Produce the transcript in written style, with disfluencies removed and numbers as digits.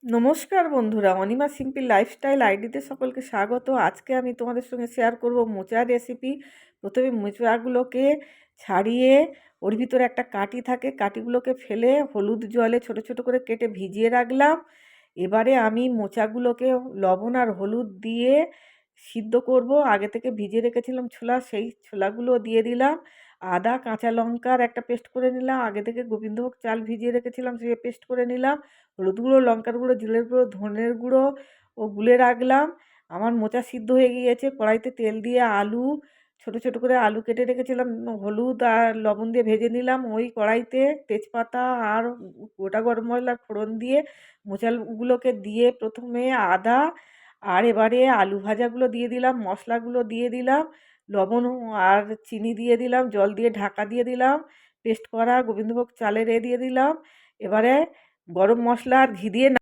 নমস্কার বন্ধুরা, Anima simple lifestyle আইডিতে সকলকে স্বাগত। আজকে আমি তোমাদের সঙ্গে শেয়ার করব মোচার রেসিপি। প্রথমে মোচাগুলোকে ছাড়িয়ে ওর ভিতরে একটা কাঠি থাকে, কাঠিগুলোকে ফেলে হলুদ জলে ছোট ছোট করে কেটে ভিজিয়ে রাখলাম। এবারে আমি মোচাগুলোকে লবণ আর হলুদ দিয়ে সিদ্ধ করব। আগে থেকে ভিজিয়ে রেখেছিলাম ছোলা, সেই ছোলাগুলো দিয়ে দিলাম। আদা কাঁচা লঙ্কার একটা পেস্ট করে নিলাম, আগে থেকে গোবিন্দভোগ চাল ভিজিয়ে রেখেছিলাম সে পেস্ট করে নিলাম। হলুদ গুঁড়ো, লঙ্কার গুঁড়ো, জিরের গুঁড়ো, ধনের গুঁড়ো ও গুলে রাখলাম। আমার মোচা সিদ্ধ হয়ে গিয়েছে। কড়াইতে তেল দিয়ে আলু ছোট ছোট করে আলু কেটে রেখেছিলাম, হলুদ আর লবণ দিয়ে ভেজে নিলাম। ওই কড়াইতে তেজপাতা আর গোটা গরম মশলা ফোড়ন দিয়ে মোচাগুলোকে দিয়ে প্রথমে আদা আর এবারে আলু ভাজাগুলো দিয়ে দিলাম, মশলাগুলো দিয়ে দিলাম, লবণ আর চিনি দিয়ে দিলাম, জল দিয়ে ঢাকা দিয়ে দিলাম, পেস্ট করা গোবিন্দভোগ চালের দিয়ে দিলাম। এবারে গরম মশলা আর ঘি দিয়ে